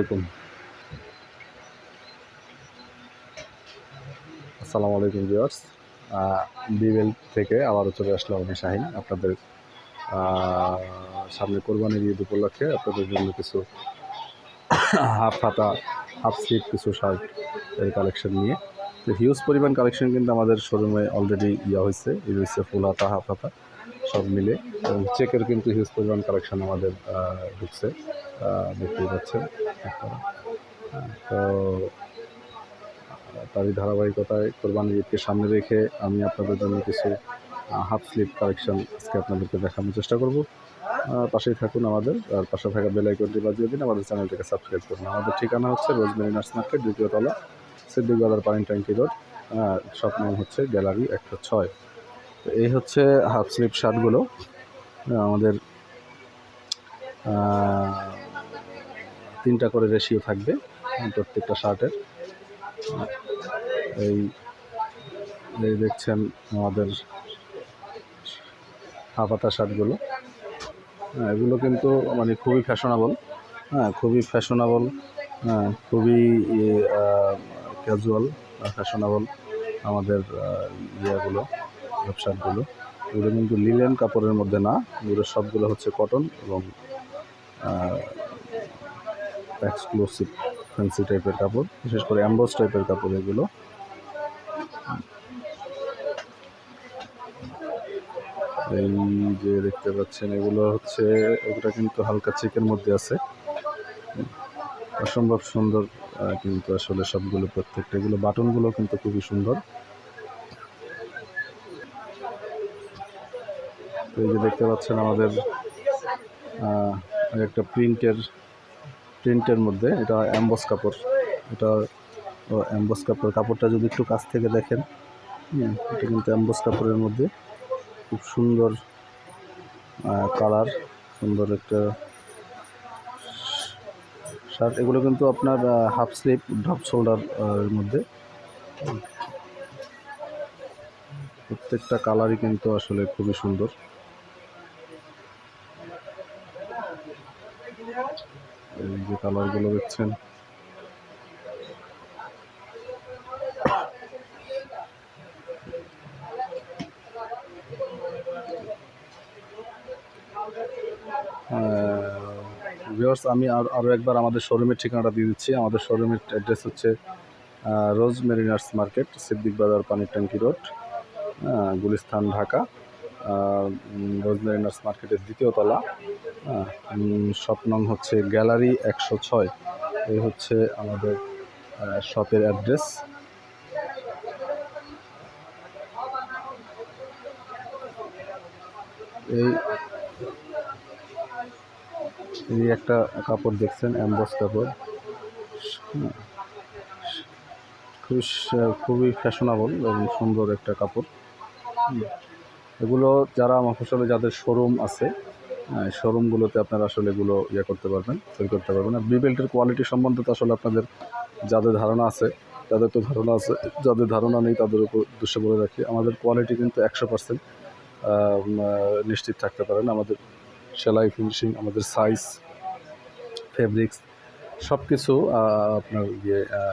আলাইকুম। আসসালামু আলাইকুম ভিউয়ার্স। বিবেল থেকে আবারও চলে আসলাম আমি শাহিন আপনাদের সামনে কোরবানির ঈদ উপলক্ষে আপনাদের জন্য কিছু হাফ হাতা হাফ স্লিভ কিছু শার্ট এর কালেকশন নিয়ে। তো হিউজ পরিমাণ কালেকশন কিন্তু আমাদের শোরুমে অলরেডি হয়েছে। এই হচ্ছে ফুল হাতা হাফ হাতা সব মিলে, এবং চেকের কিন্তু হিউজ পরিমাণ কালেকশন আমাদের ঢুকছে, দেখতেই পাচ্ছেন আপনারা। তো তারই ধারাবাহিকতায় কোরবানির ঈদকে সামনে রেখে আমি আপনাদের জন্য কিছু হাফ স্লিভ কালেকশন আজকে আপনাদেরকে দেখানোর চেষ্টা করব। পাশেই থাকুন আমাদের, আর পাশে থাকা বেল আইকনটি বাজিয়ে দিন, আমাদের চ্যানেলটিকে সাবস্ক্রাইব করুন। আমাদের ঠিকানা হচ্ছে রোজমেরি নার্স মার্কেট, দ্বিতীয় তলা, সিদ্দিক বাজার, পানি ট্যাঙ্কি রোড। শপ নাম হচ্ছে গ্যালারি 106। তো এই হচ্ছে হাফ স্লিভ শার্টগুলো। আমাদের 3টা করে রেশিও থাকবে প্রত্যেকটা শার্টের। এই দেখছেন আমাদের হাফ হাতা শার্টগুলো। এগুলো কিন্তু মানে খুবই ফ্যাশনেবল, খুবই ফ্যাশনেবল, খুবই ক্যাজুয়াল ফ্যাশনেবল আমাদের ইয়েগুলো, হাফ শার্টগুলো। এগুলো কিন্তু লিলেন কাপড়ের মধ্যে না, এগুলো সবগুলো হচ্ছে কটন এবং এক্সক্লুসিভ ফ্যান্সি টাইপের কাপড়, বিশেষ করে অ্যাম্বোস টাইপের কাপড় এগুলো। এই যে দেখতে পাচ্ছেন এগুলো হচ্ছে, ওটা কিন্তু হালকা চেকের মধ্যে আছে, অসম্ভব সুন্দর কিন্তু আসলে সবগুলো, প্রত্যেকটা এগুলো বাটনগুলো কিন্তু খুবই সুন্দর। এই যে দেখতে পাচ্ছেন আমাদের একটা প্রিন্টের মধ্যে, এটা অ্যাম্বোস কাপড়, এটা অ্যাম্বোস কাপড়। কাপড়টা যদি একটু কাছ থেকে দেখেন, এটা কিন্তু অ্যাম্বোস কাপড়ের মধ্যে খুব সুন্দর কালার, সুন্দর একটা শার্ট। এগুলো কিন্তু আপনার হাফ স্লিভ ড্রপ শোল্ডার এর মধ্যে, প্রত্যেকটা কালারই কিন্তু আসলে খুবই সুন্দর। এই যে কালারগুলো দেখছেন, ভিউয়ার্স আমি আরও একবার আমাদের শোরুমের ঠিকানাটা দিয়ে দিচ্ছি। আমাদের শোরুমের অ্যাড্রেস হচ্ছে রোজমেরি নার্স মার্কেট, সিদ্দিক বাজার, পানির ট্যাঙ্কি road, Gulistan, Dhaka. Rosemary nurse মার্কেটের দ্বিতীয় তলা, শপ নং হচ্ছে গ্যালারি 106। এই হচ্ছে আমাদের শপের অ্যাড্রেস। এই একটা কাপড় দেখছেন, অ্যাম্বোস কাপড়, খুবই ফ্যাশনেবল এবং সুন্দর একটা কাপড়। এগুলো যারা মফস্বলে যাদের শোরুম আছে, শোরুমগুলোতে আপনারা আসলে এগুলো করতে পারবেন, সেল করতে পারবেন। আর বিবেল্টের কোয়ালিটি সম্বন্ধে তো আসলে আপনাদের যাদের ধারণা আছে তাদের তো ধারণা আছে, যাদের ধারণা নেই তাদের উপর উদ্দেশ্য বলে রাখি, আমাদের কোয়ালিটি কিন্তু 100% নিশ্চিত থাকতে পারেন। আমাদের সেলাই, ফিনিশিং, আমাদের সাইজ, ফেব্রিক্স সব কিছু আপনার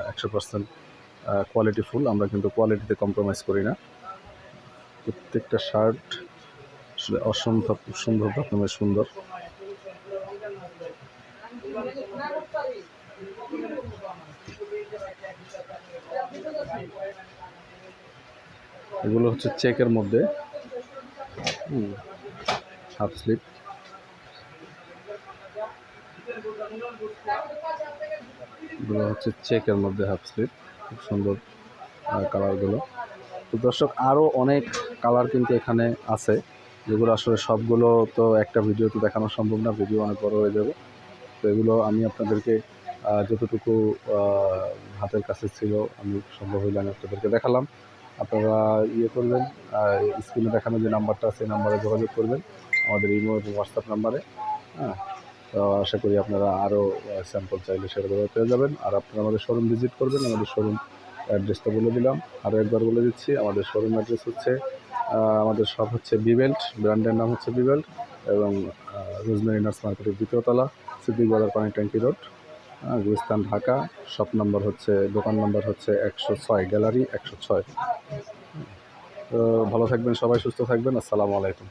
100% কোয়ালিটিফুল। আমরা কিন্তু কোয়ালিটিতে কম্প্রোমাইজ করি না। প্রত্যেকটা শার্ট আসলে অসম্ভব রকমের সুন্দর। এগুলো হচ্ছে চেকের মধ্যে হাফ স্লিভ। এগুলো হচ্ছে চেকের মধ্যে হাফ স্লিভ, খুব সুন্দর কালারগুলো। তো দর্শক, আরও অনেক কালার কিন্তু এখানে আছে, যেগুলো আসলে সবগুলো তো একটা ভিডিওতে দেখানো সম্ভব না, ভিডিও অনেক বড় হয়ে যাবে। তো এগুলো আমি আপনাদেরকে যতটুকু হাতের কাছে ছিল আমি সম্ভব হইলে আমি আপনাদেরকে দেখালাম। আপনারা করবেন, স্ক্রিনে দেখানো যে নাম্বারটা আছে এই নাম্বারে যোগাযোগ করবেন, আমাদের ইমো এবং হোয়াটসঅ্যাপ নাম্বারে। তো আশা করি আপনারা আরও স্যাম্পল চাইলে সেটা পেয়ে যাবেন। আর আপনারা আমাদের শোরুম ভিজিট করবেন। আমাদের শোরুম অ্যাড্রেসটা বলে দিলাম, আরও একবার বলে দিচ্ছি। আমাদের শোরুম অ্যাড্রেস হচ্ছে, আমাদের শপ হচ্ছে বিবেল্ট, ব্র্যান্ডের নাম হচ্ছে বিবেল্ট, এবং রোজমেরি নার্স মার্কেটের দ্বিতীয় তলা, সিদ্দিক বাজার, পানি ট্যাঙ্কি road. Gulistan Dhaka. Shop number হচ্ছে, দোকান নাম্বার হচ্ছে 106, গ্যালারি 106। তো ভালো থাকবেন সবাই, সুস্থ থাকবেন। আসসালামু আলাইকুম।